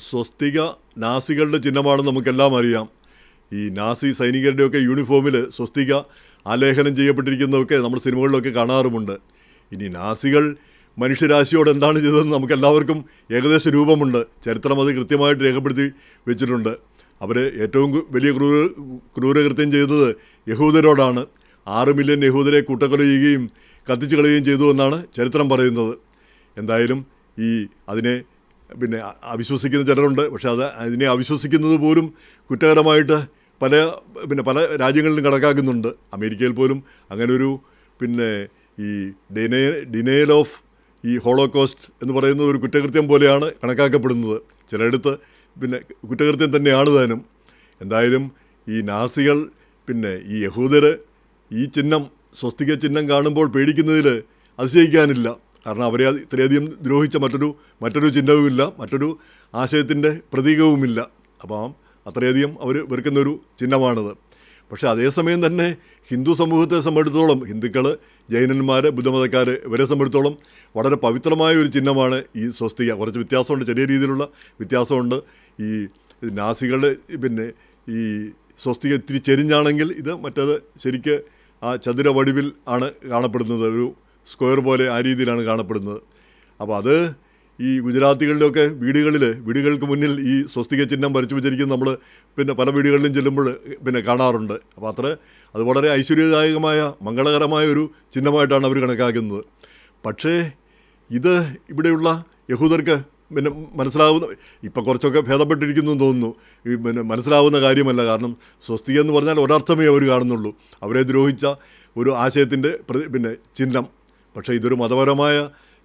സ്വസ്തിക നാസികളുടെ ചിഹ്നമാണെന്ന് നമുക്കെല്ലാം അറിയാം. ഈ നാസി സൈനികരുടെയൊക്കെ യൂണിഫോമിൽ സ്വസ്തിക ആലേഖനം ചെയ്യപ്പെട്ടിരിക്കുന്നതൊക്കെ നമ്മൾ സിനിമകളിലൊക്കെ കാണാറുമുണ്ട്. ഇനി നാസികൾ മനുഷ്യരാശിയോട് എന്താണ് ചെയ്തതെന്ന് നമുക്കെല്ലാവർക്കും ഏകദേശ രൂപമുണ്ട്. ചരിത്രം അത് കൃത്യമായിട്ട് രേഖപ്പെടുത്തി വെച്ചിട്ടുണ്ട്. അവർ ഏറ്റവും വലിയ ക്രൂരകൃത്യം ചെയ്തത് യഹൂദരോടാണ്. 6 മില്യൺ യഹൂദരെ കൂട്ടക്കൊല ചെയ്യുകയും കത്തിച്ചു കളയുകയും ചെയ്തു എന്നാണ് ചരിത്രം പറയുന്നത്. എന്തായാലും അതിനെ അവിശ്വസിക്കുന്ന ചിലരുണ്ട്. പക്ഷേ അതിനെ അവിശ്വസിക്കുന്നത് പോലും കുറ്റകരമായിട്ട് പല രാജ്യങ്ങളിലും കണക്കാക്കുന്നുണ്ട്. അമേരിക്കയിൽ പോലും അങ്ങനൊരു ഈ ഡിനയൽ ഓഫ് ഹോളോകോസ്റ്റ് എന്ന് പറയുന്ന ഒരു കുറ്റകൃത്യം പോലെയാണ് കണക്കാക്കപ്പെടുന്നത്. ചിലയിടത്ത് കുറ്റകൃത്യം തന്നെയാണ് താനും. എന്തായാലും ഈ നാസികൾ ഈ യഹൂദർ ഈ ചിഹ്നം സ്വസ്തിക ചിഹ്നം കാണുമ്പോൾ പേടിക്കുന്നതിൽ അതിശയിക്കാനില്ല. കാരണം അവരെ ഇത്രയധികം ദ്രോഹിച്ച മറ്റൊരു ചിഹ്നവുമില്ല, മറ്റൊരു ആശയത്തിൻ്റെ പ്രതീകവുമില്ല. അപ്പം അത്രയധികം അവർ വെറുക്കുന്നൊരു ചിഹ്നമാണത്. പക്ഷേ അതേസമയം തന്നെ ഹിന്ദു സമൂഹത്തെ സംബന്ധിച്ചിടത്തോളം, ഹിന്ദുക്കൾ, ജൈനന്മാർ, ബുദ്ധമതക്കാർ ഇവരെ സംബന്ധിച്ചിടത്തോളം വളരെ പവിത്രമായ ഒരു ചിഹ്നമാണ് ഈ സ്വസ്തിക. കുറച്ച് വ്യത്യാസമുണ്ട്, ചെറിയ രീതിയിലുള്ള വ്യത്യാസമുണ്ട്. ഈ നാസികളുടെ ഈ സ്വസ്തിക ഇത്തിരി ചെരിഞ്ഞാണെങ്കിൽ ഇത് മറ്റേത് ശരിക്ക് ആ ചതുര വടിവിൽ ആണ് കാണപ്പെടുന്നത്. ഒരു സ്ക്വയർ പോലെ ആ രീതിയിലാണ് കാണപ്പെടുന്നത്. അപ്പോൾ അത് ഈ ഗുജറാത്തികളിലൊക്കെ വീടുകൾക്ക് മുന്നിൽ ഈ സ്വസ്തിക ചിഹ്നം വരച്ചു വെച്ചിരിക്കുന്നത് നമ്മൾ പല വീടുകളിലും ചെല്ലുമ്പോൾ കാണാറുണ്ട്. അപ്പോൾ അത് വളരെ ഐശ്വര്യദായകമായ മംഗളകരമായ ഒരു ചിഹ്നമായിട്ടാണ് അവർ കണക്കാക്കുന്നത്. പക്ഷേ ഇത് ഇവിടെയുള്ള യഹൂദർക്ക് മനസ്സിലാവുന്ന, ഇപ്പം കുറച്ചൊക്കെ ഭേദപ്പെട്ടിരിക്കുന്നു എന്ന് തോന്നുന്നു, മനസ്സിലാവുന്ന കാര്യമല്ല. കാരണം സ്വസ്തിക എന്ന് പറഞ്ഞാൽ ഒരർത്ഥമേ അവർ കാണുന്നുള്ളൂ, അവരെ ദ്രോഹിച്ച ഒരു ആശയത്തിൻ്റെ ചിഹ്നം. പക്ഷേ ഇതൊരു മതപരമായ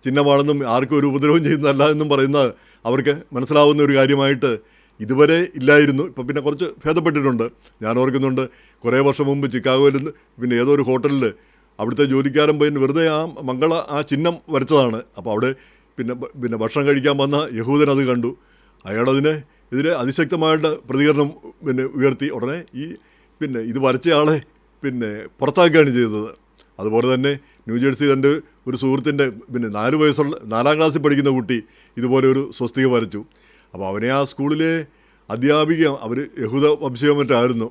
ചിഹ്നമാണെന്നും ആർക്കും ഒരു ഉപദ്രവം ചെയ്യുന്നതല്ല എന്നും പറയുന്നത് അവർക്ക് മനസ്സിലാവുന്ന ഒരു കാര്യമായിട്ട് ഇതുവരെ ഇല്ലായിരുന്നു. ഇപ്പം കുറച്ച് ഭേദപ്പെട്ടിട്ടുണ്ട്. ഞാൻ ഓർക്കുന്നുണ്ട്, കുറേ വർഷം മുമ്പ് ചിക്കാഗോയിൽ ഏതോ ഒരു ഹോട്ടലിൽ അവിടുത്തെ ജോലിക്കാരൻ വെറുതെ ആ ചിഹ്നം വരച്ചതാണ്. അപ്പോൾ അവിടെ ഭക്ഷണം കഴിക്കാൻ വന്ന യഹൂദൻ അത് കണ്ടു. അയാളതിനെതിരെ അതിശക്തമായിട്ട് പ്രതികരണം ഉയർത്തി. ഉടനെ ഇത് വരച്ചയാളെ പുറത്താക്കുകയാണ് ചെയ്തത്. അതുപോലെ തന്നെ ന്യൂജേഴ്സി തൻ്റെ ഒരു സുഹൃത്തിൻ്റെ 4 ക്ലാസ്സിൽ പഠിക്കുന്ന കുട്ടി ഇതുപോലെ ഒരു സ്വസ്തിക വരച്ചു. അപ്പോൾ അവനെ ആ സ്കൂളിലെ അധ്യാപിക, അവർ യഹൂദ വംശീയോ മറ്റായിരുന്നു,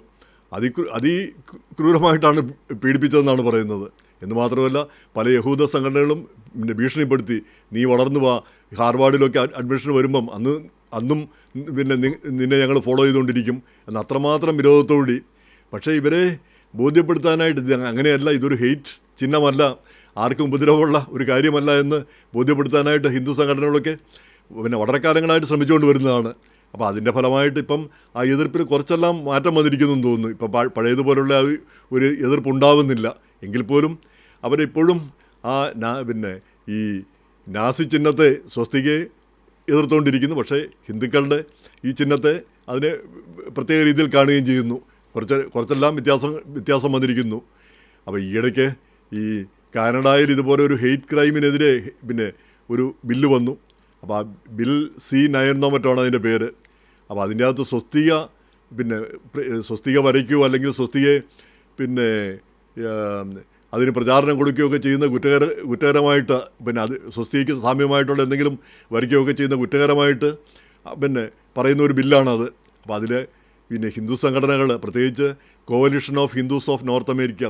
ക്രൂരമായിട്ടാണ് പീഡിപ്പിച്ചതെന്നാണ് പറയുന്നത്. എന്ന് മാത്രമല്ല പല യഹൂദ സംഘടനകളും ഭീഷണിപ്പെടുത്തി, നീ വളർന്നു വാ, ഹാർവാർഡിലൊക്കെ അഡ്മിഷൻ വരുമ്പം അന്നും നിന്നെ ഞങ്ങൾ ഫോളോ ചെയ്തുകൊണ്ടിരിക്കും എന്ന് അത്രമാത്രം വിരോധത്തോടി. പക്ഷേ ഇവരെ ബോധ്യപ്പെടുത്താനായിട്ട് അങ്ങനെയല്ല, ഇതൊരു ഹെയ്റ്റ് ചിഹ്നമല്ല, ആർക്കും ഉപദ്രവമുള്ള ഒരു കാര്യമല്ല എന്ന് ബോധ്യപ്പെടുത്താനായിട്ട് ഹിന്ദു സംഘടനകളൊക്കെ വളരെ കാലങ്ങളായിട്ട് ശ്രമിച്ചുകൊണ്ട് വരുന്നതാണ്. അപ്പോൾ അതിൻ്റെ ഫലമായിട്ട് ഇപ്പം ആ എതിർപ്പിൽ കുറച്ചെല്ലാം മാറ്റം വന്നിരിക്കുന്നു എന്ന് തോന്നുന്നു. ഇപ്പം പഴയതുപോലുള്ള ഒരു എതിർപ്പുണ്ടാവുന്നില്ല. എങ്കിൽ പോലും അവരിപ്പോഴും ഈ നാസി ചിഹ്നത്തെ, സ്വസ്തികയെ എതിർത്തുകൊണ്ടിരിക്കുന്നു. പക്ഷേ ഹിന്ദുക്കളുടെ ഈ ചിഹ്നത്തെ അതിനെ പ്രത്യേക രീതിയിൽ കാണുകയും ചെയ്യുന്നു. കുറച്ചെല്ലാം വ്യത്യാസം വന്നിരിക്കുന്നു. അപ്പോൾ ഈയിടയ്ക്ക് ഈ കാനഡയിൽ ഇതുപോലെ ഒരു ഹെയ്റ്റ് ക്രൈമിനെതിരെ ഒരു ബില്ല് വന്നു. അപ്പോൾ ആ ബിൽ C9 എന്നോ മറ്റാണ് അതിൻ്റെ പേര്. അപ്പോൾ അതിൻ്റെ അകത്ത് സ്വസ്തിക വരയ്ക്കുകയോ അല്ലെങ്കിൽ സ്വസ്തികയെ അതിന് പ്രചാരണം കൊടുക്കുകയൊക്കെ ചെയ്യുന്ന കുറ്റകരമായിട്ട് അത് സ്വസ്തികയ്ക്ക് സാമ്യമായിട്ടുള്ള എന്തെങ്കിലും വരയ്ക്കുകയൊക്കെ ചെയ്യുന്ന കുറ്റകരമായിട്ട് പറയുന്ന ഒരു ബില്ലാണത്. അപ്പോൾ അതിൽ ഹിന്ദു സംഘടനകൾ, പ്രത്യേകിച്ച് coalition of Hindus of North America,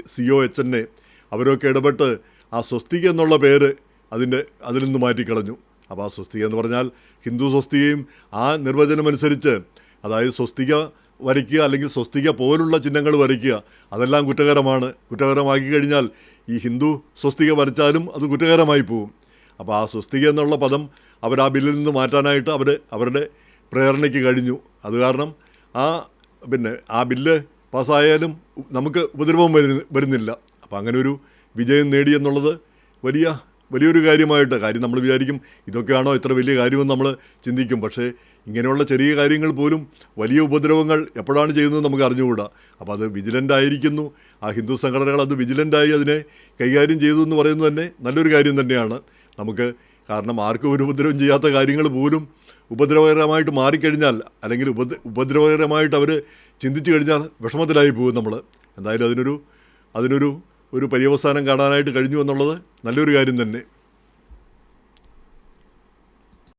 COHNA, അവരൊക്കെ ഇടപെട്ട് ആ സ്വസ്തിക എന്നുള്ള പേര് അതിൽ നിന്ന് മാറ്റിക്കളഞ്ഞു. അപ്പോൾ ആ സ്വസ്തിക എന്ന് പറഞ്ഞാൽ ഹിന്ദു സ്വസ്തികയും ആ നിർവചനമനുസരിച്ച്, അതായത് സ്വസ്തിക വരയ്ക്കുക അല്ലെങ്കിൽ സ്വസ്തിക പോലുള്ള ചിഹ്നങ്ങൾ വരയ്ക്കുക, അതെല്ലാം കുറ്റകരമാക്കി കഴിഞ്ഞാൽ ഈ ഹിന്ദു സ്വസ്തിക വരച്ചാലും അത് കുറ്റകരമായി പോകും. അപ്പോൾ ആ സ്വസ്തിക എന്നുള്ള പദം അവർ ആ ബില്ലിൽ നിന്ന് മാറ്റാനായിട്ട് അവരുടെ പ്രേരണയ്ക്ക് കഴിഞ്ഞു. അത് കാരണം ആ ബില്ല് പാസ്സായാലും നമുക്ക് ഉപദ്രവം വരുന്നില്ല. അപ്പോൾ അങ്ങനെ ഒരു വിജയം നേടിയെന്നുള്ളത് വലിയൊരു കാര്യം നമ്മൾ വിചാരിക്കും ഇതൊക്കെയാണോ ഇത്ര വലിയ കാര്യമെന്ന് നമ്മൾ ചിന്തിക്കും. പക്ഷേ ഇങ്ങനെയുള്ള ചെറിയ കാര്യങ്ങൾ പോലും വലിയ ഉപദ്രവങ്ങൾ എപ്പോഴാണ് ചെയ്യുന്നത് നമുക്ക് അറിഞ്ഞുകൂടാ. അപ്പോൾ അത് വിജിലൻ്റ് ആയിരിക്കുന്നു. ആ ഹിന്ദു സംഘടനകൾ അത് വിജിലൻ്റായി അതിനെ കൈകാര്യം ചെയ്തു എന്ന് പറയുന്നത് തന്നെ നല്ലൊരു കാര്യം തന്നെയാണ് നമുക്ക്. കാരണം ആർക്കും ഒരു ഉപദ്രവം ചെയ്യാത്ത കാര്യങ്ങൾ പോലും ഉപദ്രവകരമായിട്ട് മാറിക്കഴിഞ്ഞാൽ, അല്ലെങ്കിൽ ഉപദ്രവകരമായിട്ട് അവർ ചിന്തിച്ചു കഴിഞ്ഞാൽ വിഷമത്തിലായി പോകും നമ്മൾ. എന്തായാലും അതിനൊരു പര്യവസാനം കാണാനായിട്ട് കഴിഞ്ഞു എന്നുള്ളത് നല്ലൊരു കാര്യം തന്നെ.